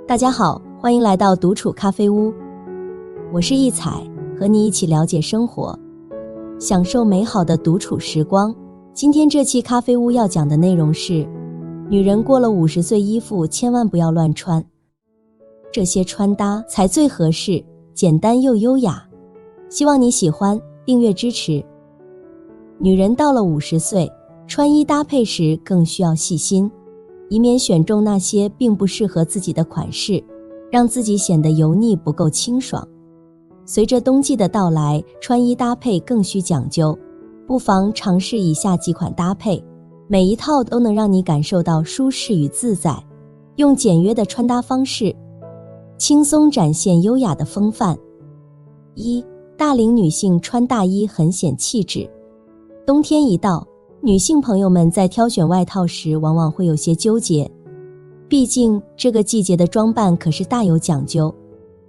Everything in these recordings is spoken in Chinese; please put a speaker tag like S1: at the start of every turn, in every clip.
S1: 大家好，欢迎来到独处咖啡屋，我是易采，和你一起了解生活，享受美好的独处时光。今天这期咖啡屋要讲的内容是，女人过了50岁，衣服千万不要乱穿，这些穿搭才最合适，简单又优雅。希望你喜欢，订阅支持。女人到了50岁，穿衣搭配时更需要细心，以免选中那些并不适合自己的款式，让自己显得油腻不够清爽。随着冬季的到来，穿衣搭配更需讲究，不妨尝试以下几款搭配，每一套都能让你感受到舒适与自在。用简约的穿搭方式，轻松展现优雅的风范。1. 大龄女性穿大衣很显气质。冬天一到，女性朋友们在挑选外套时往往会有些纠结，毕竟这个季节的装扮可是大有讲究，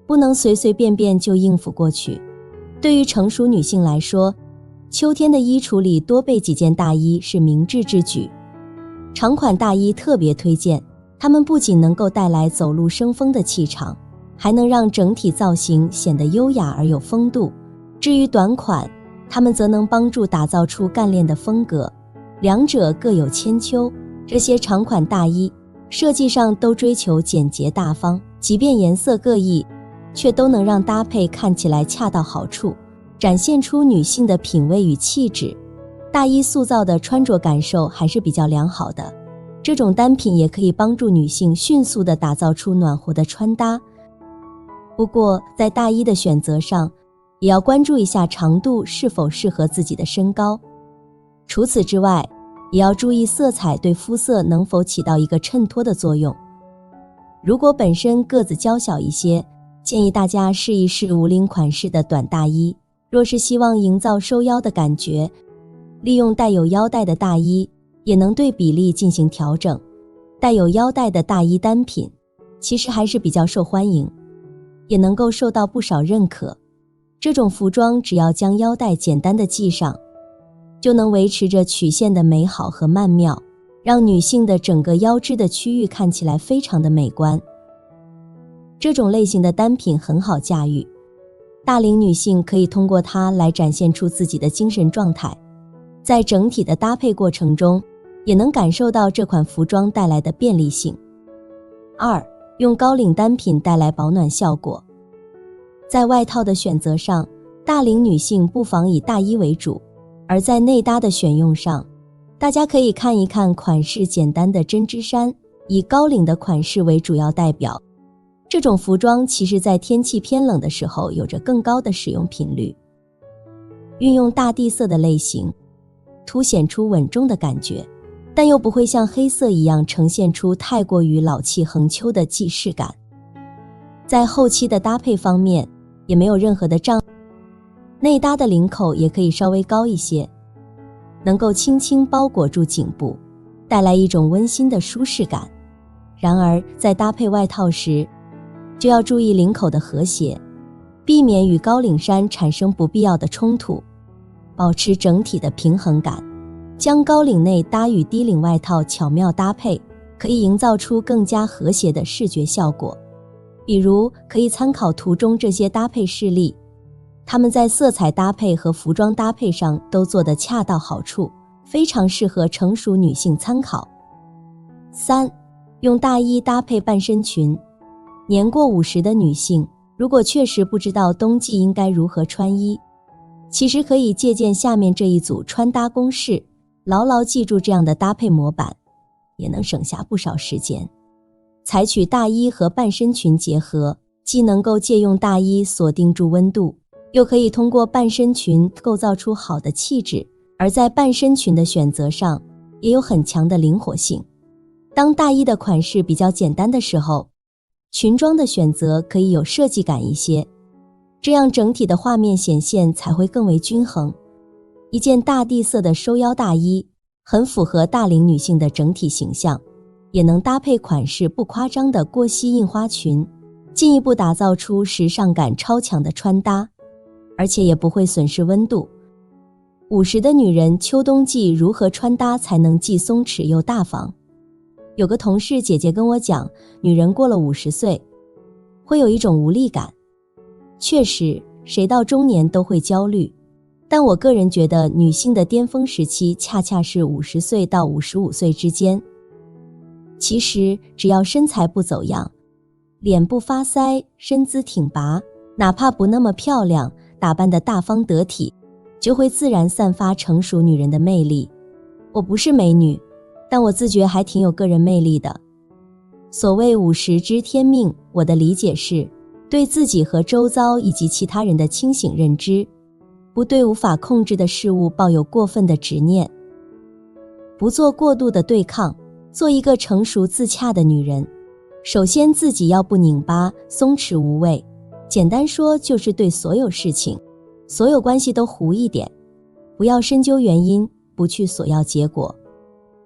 S1: 不能随随便便就应付过去。对于成熟女性来说，秋天的衣橱里多备几件大衣是明智之举。长款大衣特别推荐，它们不仅能够带来走路生风的气场，还能让整体造型显得优雅而有风度。至于短款，它们则能帮助打造出干练的风格，两者各有千秋。这些长款大衣设计上都追求简洁大方，即便颜色各异，却都能让搭配看起来恰到好处，展现出女性的品味与气质。大衣塑造的穿着感受还是比较良好的，这种单品也可以帮助女性迅速地打造出暖和的穿搭。不过在大衣的选择上，也要关注一下长度是否适合自己的身高。除此之外，也要注意色彩对肤色能否起到一个衬托的作用。如果本身个子娇小一些，建议大家试一试无领款式的短大衣。若是希望营造收腰的感觉，利用带有腰带的大衣也能对比例进行调整。带有腰带的大衣单品其实还是比较受欢迎，也能够受到不少认可。这种服装只要将腰带简单的系上，就能维持着曲线的美好和曼妙，让女性的整个腰肢的区域看起来非常的美观。这种类型的单品很好驾驭，大龄女性可以通过它来展现出自己的精神状态，在整体的搭配过程中，也能感受到这款服装带来的便利性。2. 用高领单品带来保暖效果。在外套的选择上，大龄女性不妨以大衣为主，而在内搭的选用上，大家可以看一看款式简单的针织衫，以高领的款式为主要代表。这种服装其实在天气偏冷的时候有着更高的使用频率。运用大地色的类型，凸显出稳重的感觉，但又不会像黑色一样呈现出太过于老气横秋的既视感。在后期的搭配方面也没有任何的障碍，内搭的领口也可以稍微高一些，能够轻轻包裹住颈部，带来一种温馨的舒适感。然而在搭配外套时，就要注意领口的和谐，避免与高领衫产生不必要的冲突，保持整体的平衡感。将高领内搭与低领外套巧妙搭配，可以营造出更加和谐的视觉效果。比如可以参考图中这些搭配事例，它们在色彩搭配和服装搭配上都做得恰到好处，非常适合成熟女性参考。3. 用大衣搭配半身裙。年过50的女性，如果确实不知道冬季应该如何穿衣，其实可以借鉴下面这一组穿搭公式，牢牢记住这样的搭配模板，也能省下不少时间。采取大衣和半身裙结合，既能够借用大衣锁定住温度，又可以通过半身裙构造出好的气质。而在半身裙的选择上，也有很强的灵活性。当大衣的款式比较简单的时候，裙装的选择可以有设计感一些，这样整体的画面显现才会更为均衡。一件大地色的收腰大衣，很符合大龄女性的整体形象，也能搭配款式不夸张的过膝印花裙，进一步打造出时尚感超强的穿搭，而且也不会损失温度。50的女人秋冬季如何穿搭才能既松弛又大方？有个同事姐姐跟我讲，女人过了50岁，会有一种无力感。确实，谁到中年都会焦虑，但我个人觉得女性的巅峰时期恰恰是50岁到55岁之间。其实，只要身材不走样，脸不发腮，身姿挺拔，哪怕不那么漂亮，打扮得大方得体，就会自然散发成熟女人的魅力。我不是美女，但我自觉还挺有个人魅力的。所谓50知天命，我的理解是，对自己和周遭以及其他人的清醒认知，不对无法控制的事物抱有过分的执念，不做过度的对抗，做一个成熟自洽的女人。首先自己要不拧巴，松弛无畏，简单说就是对所有事情、所有关系都糊一点，不要深究原因，不去索要结果，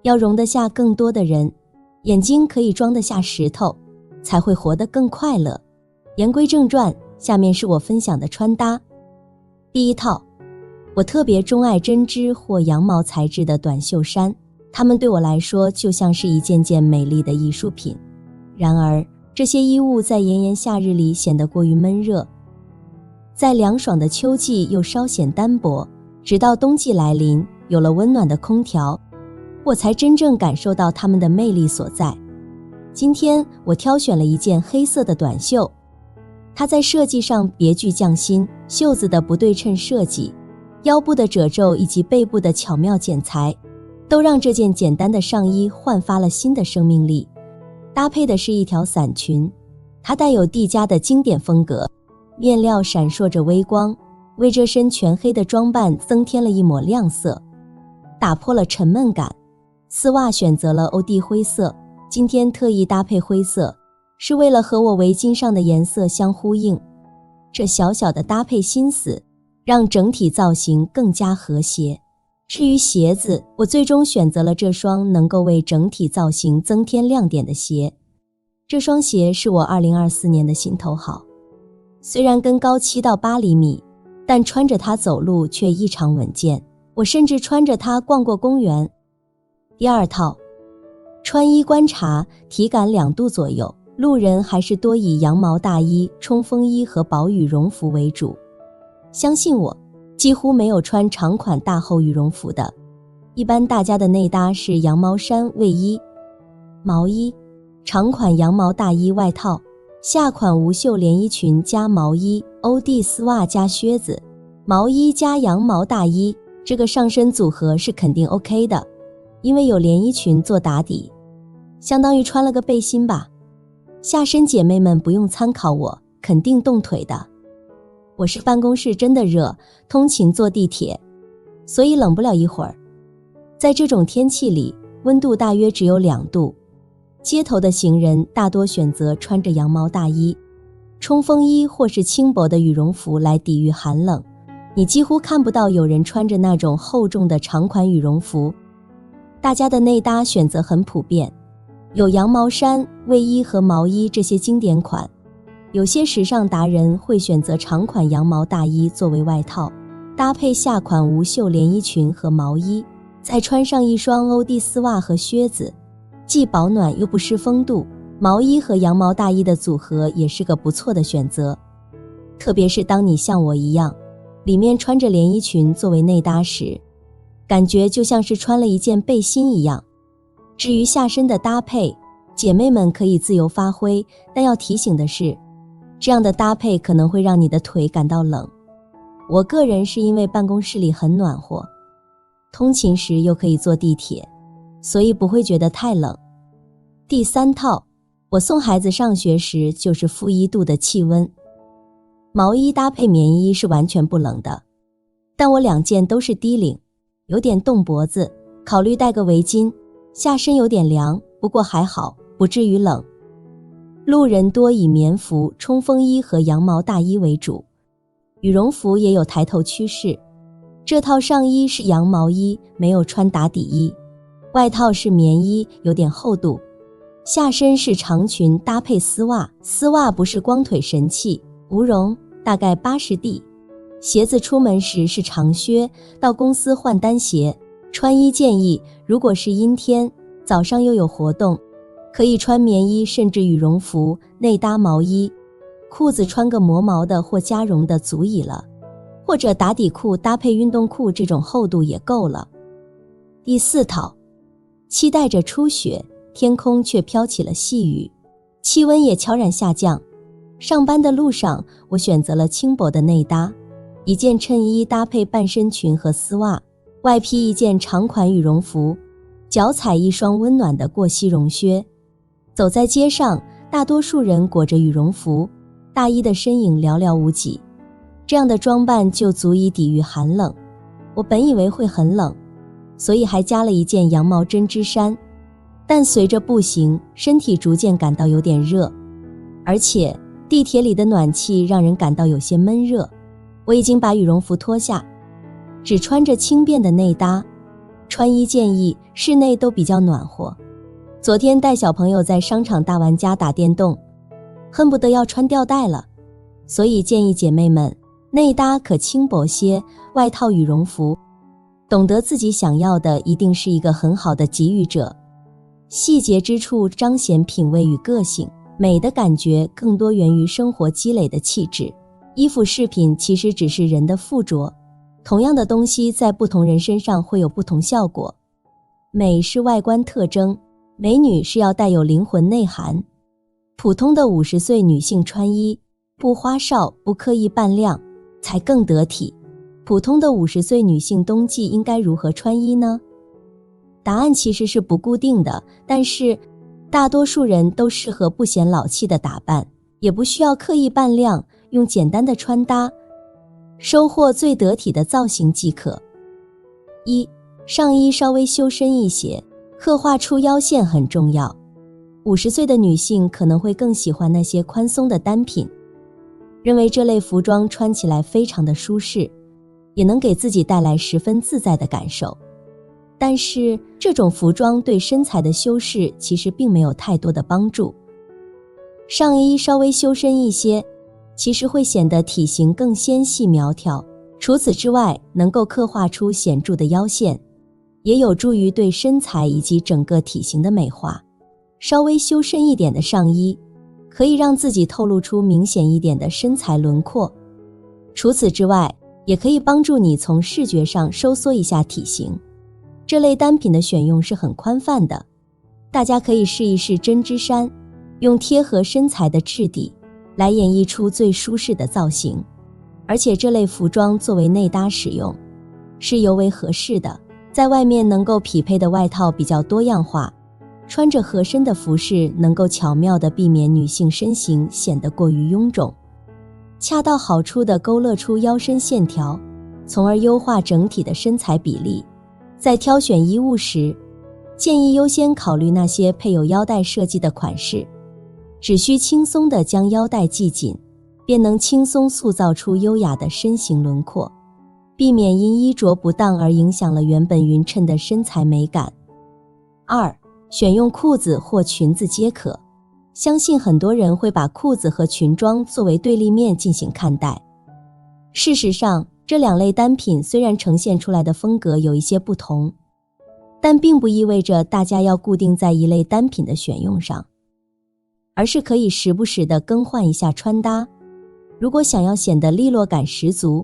S1: 要容得下更多的人，眼睛可以装得下石头，才会活得更快乐。言归正传，下面是我分享的穿搭。第一套，我特别钟爱针织或羊毛材质的短袖衫，它们对我来说就像是一件件美丽的艺术品。然而，这些衣物在炎炎夏日里显得过于闷热，在凉爽的秋季又稍显单薄，直到冬季来临，有了温暖的空调，我才真正感受到它们的魅力所在。今天我挑选了一件黑色的短袖，它在设计上别具匠心，袖子的不对称设计、腰部的褶皱以及背部的巧妙剪裁，都让这件简单的上衣焕发了新的生命力。搭配的是一条伞裙，它带有蒂家的经典风格，面料闪烁着微光，为这身全黑的装扮增添了一抹亮色，打破了沉闷感。丝袜选择了欧蒂灰色，今天特意搭配灰色，是为了和我围巾上的颜色相呼应。这小小的搭配心思，让整体造型更加和谐。至于鞋子，我最终选择了这双能够为整体造型增添亮点的鞋。这双鞋是我2024年的心头好，虽然跟高7到8厘米，但穿着它走路却异常稳健，我甚至穿着它逛过公园。第二套，穿衣观察，体感2度左右，路人还是多以羊毛大衣、冲锋衣和薄羽绒服为主。相信我，几乎没有穿长款大厚羽绒服的，一般大家的内搭是羊毛衫、卫衣、毛衣、长款羊毛大衣外套，下款无袖连衣裙加毛衣、欧蒂丝袜加靴子，毛衣加羊毛大衣，这个上身组合是肯定 OK 的，因为有连衣裙做打底，相当于穿了个背心吧。下身姐妹们不用参考我，肯定冻腿的。我是办公室真的热，通勤坐地铁，所以冷不了一会儿。在这种天气里，温度大约只有2度，街头的行人大多选择穿着羊毛大衣、冲锋衣或是轻薄的羽绒服来抵御寒冷，你几乎看不到有人穿着那种厚重的长款羽绒服。大家的内搭选择很普遍，有羊毛衫、卫衣和毛衣这些经典款，有些时尚达人会选择长款羊毛大衣作为外套，搭配下款无袖连衣裙和毛衣，再穿上一双欧蒂丝袜和靴子，既保暖又不失风度。毛衣和羊毛大衣的组合也是个不错的选择，特别是当你像我一样，里面穿着连衣裙作为内搭时，感觉就像是穿了一件背心一样。至于下身的搭配，姐妹们可以自由发挥，但要提醒的是，这样的搭配可能会让你的腿感到冷。我个人是因为办公室里很暖和，通勤时又可以坐地铁，所以不会觉得太冷。第三套，我送孩子上学时就是-1度的气温，毛衣搭配棉衣是完全不冷的，但我2件都是低领，有点冻脖子，考虑戴个围巾，下身有点凉，不过还好，不至于冷。路人多以棉服、冲锋衣和羊毛大衣为主，羽绒服也有抬头趋势。这套上衣是羊毛衣，没有穿打底衣，外套是棉衣，有点厚度，下身是长裙搭配丝袜，丝袜不是光腿神器，无绒，大概80D。鞋子出门时是长靴，到公司换单鞋。穿衣建议，如果是阴天，早上又有活动，可以穿棉衣甚至羽绒服，内搭毛衣，裤子穿个磨毛的或加绒的足矣了，或者打底裤搭配运动裤，这种厚度也够了。第4套，期待着初雪，天空却飘起了细雨，气温也悄然下降。上班的路上，我选择了轻薄的内搭，一件衬衣搭配半身裙和丝袜，外披一件长款羽绒服，脚踩一双温暖的过膝绒靴。走在街上，大多数人裹着羽绒服，大衣的身影寥寥无几，这样的装扮就足以抵御寒冷。我本以为会很冷，所以还加了一件羊毛针织衫，但随着步行，身体逐渐感到有点热，而且地铁里的暖气让人感到有些闷热。我已经把羽绒服脱下，只穿着轻便的内搭。穿衣建议室内都比较暖和。昨天带小朋友在商场大玩家打电动，恨不得要穿吊带了，所以建议姐妹们内搭可轻薄些，外套羽绒服。懂得自己想要的一定是一个很好的给予者，细节之处彰显品味与个性，美的感觉更多源于生活积累的气质。衣服饰品其实只是人的附着，同样的东西在不同人身上会有不同效果。美是外观特征，美女是要带有灵魂内涵。普通的50岁女性穿衣，不花哨，不刻意扮靓，才更得体。普通的50岁女性冬季应该如何穿衣呢？答案其实是不固定的，但是大多数人都适合不显老气的打扮，也不需要刻意扮靓，用简单的穿搭收获最得体的造型即可。1. 上衣稍微修身一些，刻画出腰线很重要。50岁的女性可能会更喜欢那些宽松的单品，认为这类服装穿起来非常的舒适，也能给自己带来十分自在的感受。但是这种服装对身材的修饰其实并没有太多的帮助。上衣稍微修身一些，其实会显得体型更纤细苗条，除此之外能够刻画出显著的腰线，也有助于对身材以及整个体型的美化。稍微修身一点的上衣可以让自己透露出明显一点的身材轮廓，除此之外也可以帮助你从视觉上收缩一下体型。这类单品的选用是很宽泛的，大家可以试一试针织衫，用贴合身材的质地来演绎出最舒适的造型。而且这类服装作为内搭使用是尤为合适的，在外面能够匹配的外套比较多样化，穿着合身的服饰能够巧妙地避免女性身形显得过于臃肿，恰到好处地勾勒出腰身线条，从而优化整体的身材比例。在挑选衣物时，建议优先考虑那些配有腰带设计的款式，只需轻松地将腰带系紧，便能轻松塑造出优雅的身形轮廓，避免因衣着不当而影响了原本匀称的身材美感。2. 选用裤子或裙子皆可。相信很多人会把裤子和裙装作为对立面进行看待。事实上，这两类单品虽然呈现出来的风格有一些不同，但并不意味着大家要固定在一类单品的选用上，而是可以时不时地更换一下穿搭。如果想要显得利落感十足，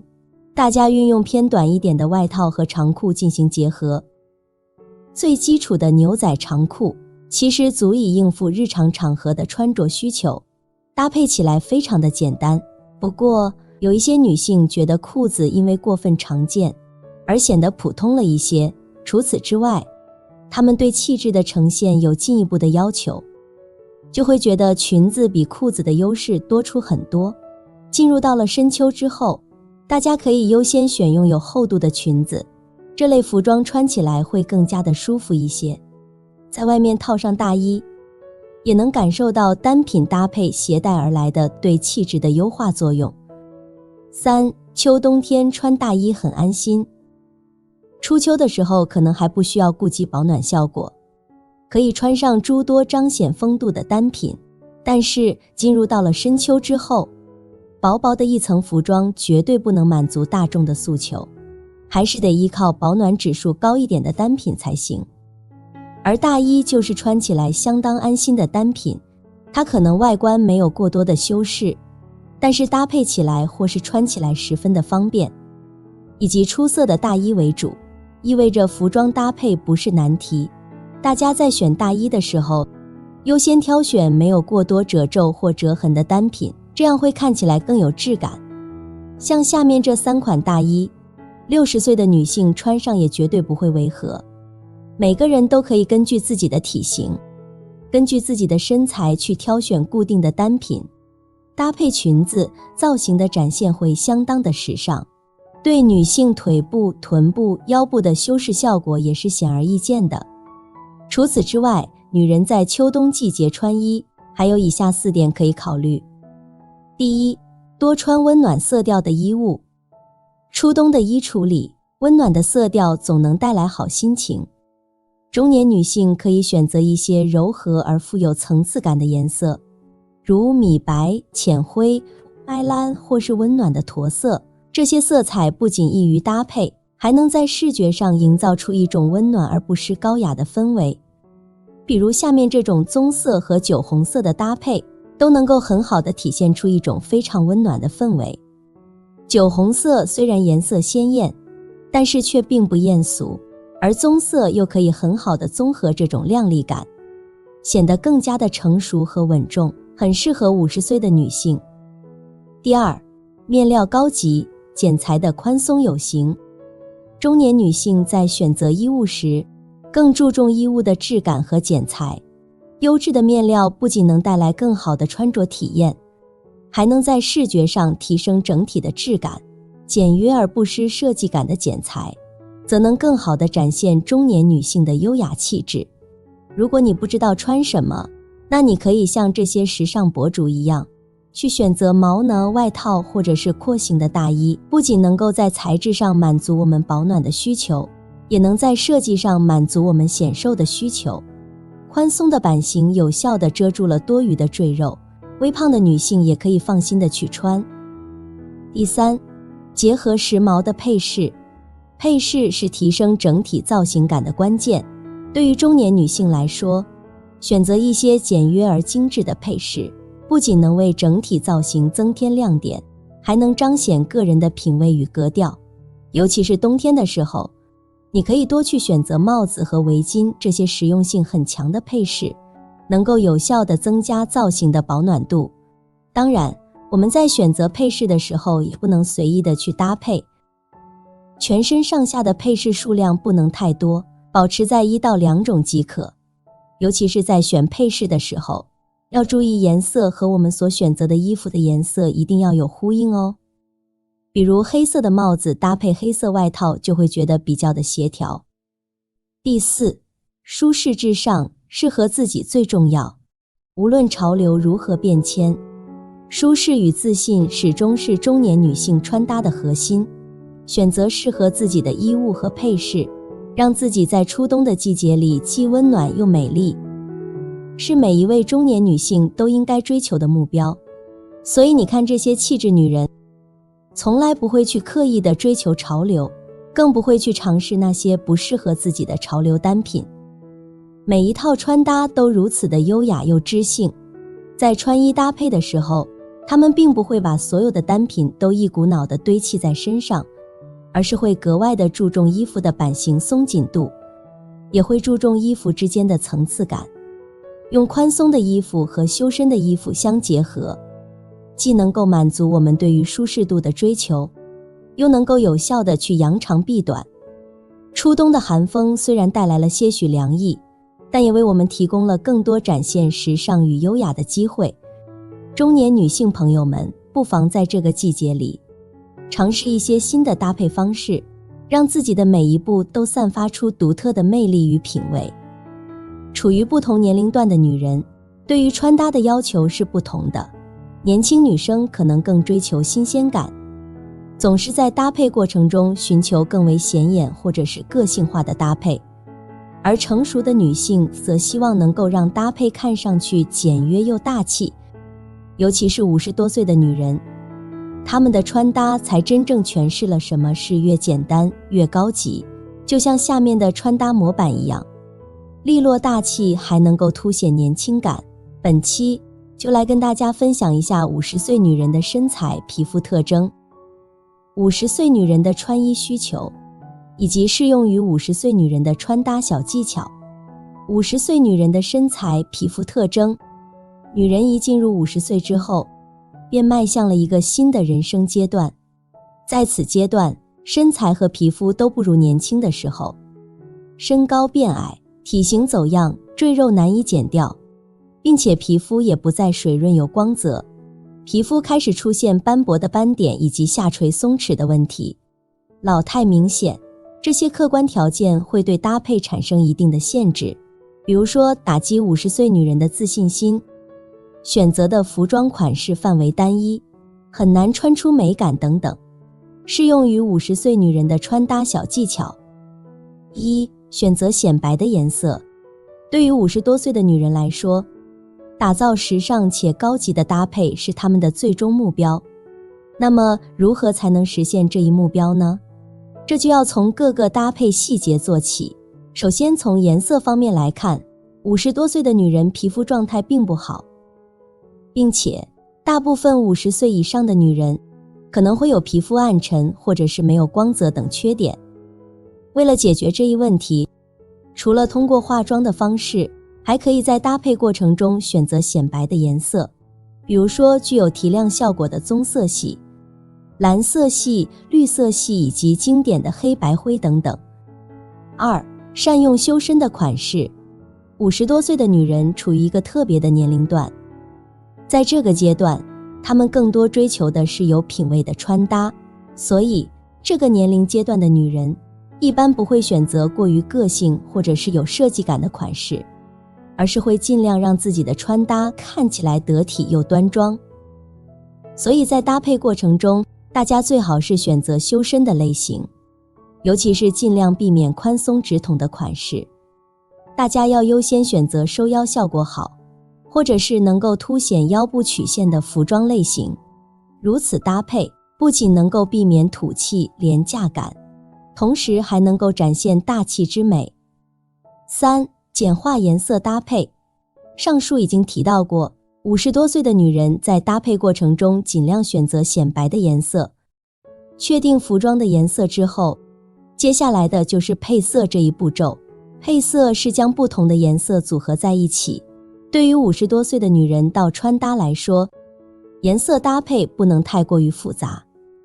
S1: 大家运用偏短一点的外套和长裤进行结合。最基础的牛仔长裤其实足以应付日常场合的穿着需求，搭配起来非常的简单。不过有一些女性觉得裤子因为过分常见而显得普通了一些，除此之外，她们对气质的呈现有进一步的要求，就会觉得裙子比裤子的优势多出很多。进入到了深秋之后，大家可以优先选用有厚度的裙子，这类服装穿起来会更加的舒服一些。在外面套上大衣，也能感受到单品搭配携带而来的对气质的优化作用。3. 秋冬天穿大衣很安心。初秋的时候可能还不需要顾及保暖效果，可以穿上诸多彰显风度的单品，但是进入到了深秋之后，薄薄的一层服装绝对不能满足大众的诉求，还是得依靠保暖指数高一点的单品才行。而大衣就是穿起来相当安心的单品，它可能外观没有过多的修饰，但是搭配起来或是穿起来十分的方便。以及出色的大衣为主，意味着服装搭配不是难题。大家在选大衣的时候，优先挑选没有过多褶皱或折痕的单品，这样会看起来更有质感。像下面这3款大衣，60岁的女性穿上也绝对不会违和。每个人都可以根据自己的体型，根据自己的身材去挑选固定的单品，搭配裙子，造型的展现会相当的时尚，对女性腿部、臀部、腰部的修饰效果也是显而易见的。除此之外，女人在秋冬季节穿衣还有以下4点可以考虑。第一，多穿温暖色调的衣物。初冬的衣橱里，温暖的色调总能带来好心情。中年女性可以选择一些柔和而富有层次感的颜色，如米白、浅灰、麦蓝或是温暖的驼色。这些色彩不仅易于搭配，还能在视觉上营造出一种温暖而不失高雅的氛围。比如下面这种棕色和酒红色的搭配，都能够很好地体现出一种非常温暖的氛围。酒红色虽然颜色鲜艳，但是却并不艳俗，而棕色又可以很好地综合这种亮丽感，显得更加的成熟和稳重，很适合50岁的女性。第二，面料高级，剪裁的宽松有型。中年女性在选择衣物时，更注重衣物的质感和剪裁。优质的面料不仅能带来更好的穿着体验，还能在视觉上提升整体的质感。简约而不失设计感的剪裁，则能更好地展现中年女性的优雅气质。如果你不知道穿什么，那你可以像这些时尚博主一样，去选择毛呢外套或者是廓形的大衣，不仅能够在材质上满足我们保暖的需求，也能在设计上满足我们显瘦的需求。宽松的版型有效地遮住了多余的赘肉，微胖的女性也可以放心地去穿。第三，结合时髦的配饰。配饰是提升整体造型感的关键。对于中年女性来说，选择一些简约而精致的配饰，不仅能为整体造型增添亮点，还能彰显个人的品味与格调。尤其是冬天的时候，你可以多去选择帽子和围巾这些实用性很强的配饰，能够有效地增加造型的保暖度。当然，我们在选择配饰的时候也不能随意地去搭配，全身上下的配饰数量不能太多，保持在1到2种即可。尤其是在选配饰的时候，要注意颜色和我们所选择的衣服的颜色一定要有呼应哦。比如黑色的帽子搭配黑色外套就会觉得比较的协调。第四，舒适至上，适合自己最重要。无论潮流如何变迁，舒适与自信始终是中年女性穿搭的核心。选择适合自己的衣物和配饰，让自己在初冬的季节里既温暖又美丽，是每一位中年女性都应该追求的目标。所以你看，这些气质女人从来不会去刻意的追求潮流，更不会去尝试那些不适合自己的潮流单品。每一套穿搭都如此的优雅又知性。在穿衣搭配的时候，她们并不会把所有的单品都一股脑地堆砌在身上，而是会格外地注重衣服的版型松紧度，也会注重衣服之间的层次感。用宽松的衣服和修身的衣服相结合，既能够满足我们对于舒适度的追求，又能够有效地去扬长避短。初冬的寒风虽然带来了些许凉意，但也为我们提供了更多展现时尚与优雅的机会。中年女性朋友们，不妨在这个季节里尝试一些新的搭配方式，让自己的每一步都散发出独特的魅力与品味。处于不同年龄段的女人，对于穿搭的要求是不同的。年轻女生可能更追求新鲜感，总是在搭配过程中寻求更为显眼或者是个性化的搭配，而成熟的女性则希望能够让搭配看上去简约又大气。尤其是50多岁的女人，她们的穿搭才真正诠释了什么是越简单越高级，就像下面的穿搭模板一样。利落大气，还能够凸显年轻感。本期就来跟大家分享一下50岁女人的身材、皮肤特征，50岁女人的穿衣需求，以及适用于50岁女人的穿搭小技巧。50岁女人的身材、皮肤特征。女人一进入50岁之后，便迈向了一个新的人生阶段。在此阶段，身材和皮肤都不如年轻的时候，身高变矮，体型走样，赘肉难以减掉，并且皮肤也不再水润有光泽，皮肤开始出现斑驳的斑点以及下垂松弛的问题，老态明显。这些客观条件会对搭配产生一定的限制，比如说打击50岁女人的自信心，选择的服装款式范围单一，很难穿出美感等等。适用于50岁女人的穿搭小技巧。1. 选择显白的颜色。对于50多岁的女人来说，打造时尚且高级的搭配是她们的最终目标。那么，如何才能实现这一目标呢？这就要从各个搭配细节做起。首先从颜色方面来看，50多岁的女人皮肤状态并不好，并且大部分50岁以上的女人可能会有皮肤暗沉或者是没有光泽等缺点。为了解决这一问题，除了通过化妆的方式，还可以在搭配过程中选择显白的颜色，比如说具有提亮效果的棕色系、蓝色系、绿色系以及经典的黑白灰等等。2. 善用修身的款式。50多岁的女人处于一个特别的年龄段，在这个阶段，她们更多追求的是有品味的穿搭，所以这个年龄阶段的女人一般不会选择过于个性或者是有设计感的款式，而是会尽量让自己的穿搭看起来得体又端庄。所以在搭配过程中，大家最好是选择修身的类型，尤其是尽量避免宽松直筒的款式。大家要优先选择收腰效果好，或者是能够凸显腰部曲线的服装类型。如此搭配不仅能够避免土气廉价感，同时还能够展现大气之美。3. 简化颜色搭配。上述已经提到过，50多岁的女人在搭配过程中尽量选择显白的颜色。确定服装的颜色之后，接下来的就是配色这一步骤。配色是将不同的颜色组合在一起。对于50多岁的女人到穿搭来说，颜色搭配不能太过于复杂。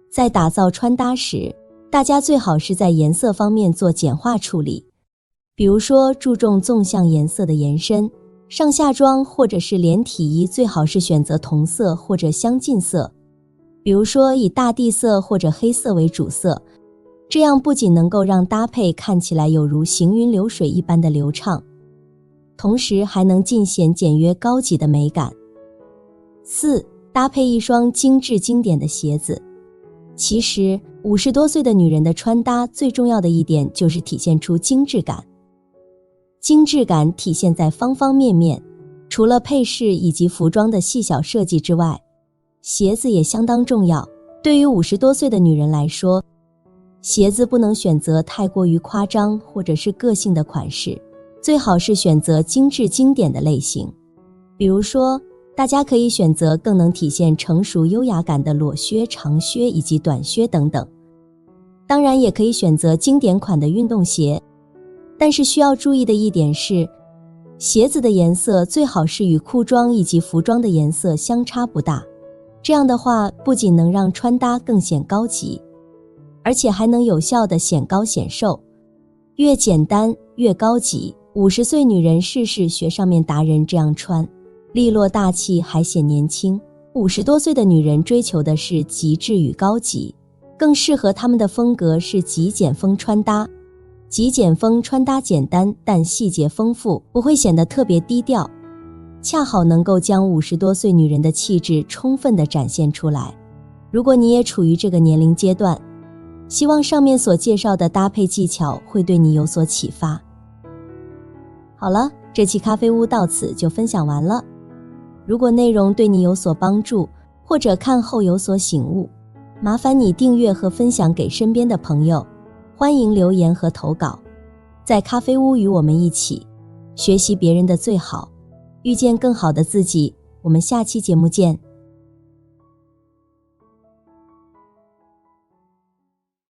S1: 在打造穿搭时，大家最好是在颜色方面做简化处理，比如说注重纵向颜色的延伸，上下装或者是连体衣最好是选择同色或者相近色，比如说以大地色或者黑色为主色，这样不仅能够让搭配看起来有如行云流水一般的流畅，同时还能尽显简约高级的美感。4. 搭配一双精致经典的鞋子。其实50多岁的女人的穿搭最重要的一点就是体现出精致感。精致感体现在方方面面，除了配饰以及服装的细小设计之外，鞋子也相当重要。对于50多岁的女人来说，鞋子不能选择太过于夸张或者是个性的款式，最好是选择精致经典的类型。比如说，大家可以选择更能体现成熟优雅感的裸靴、长靴以及短靴等等。当然也可以选择经典款的运动鞋，但是需要注意的一点是，鞋子的颜色最好是与裤装以及服装的颜色相差不大，这样的话不仅能让穿搭更显高级，而且还能有效地显高显瘦。越简单越高级，50岁女人试试学上面达人这样穿，利落大气还显年轻。50多岁的女人追求的是极致与高级，更适合她们的风格是极简风穿搭。极简风穿搭简单但细节丰富，不会显得特别低调，恰好能够将50多岁女人的气质充分地展现出来。如果你也处于这个年龄阶段，希望上面所介绍的搭配技巧会对你有所启发。好了，这期咖啡屋到此就分享完了。如果内容对你有所帮助，或者看后有所醒悟，麻烦你订阅和分享给身边的朋友，欢迎留言和投稿，在咖啡屋与我们一起学习别人的最好，遇见更好的自己。我们下期节目见。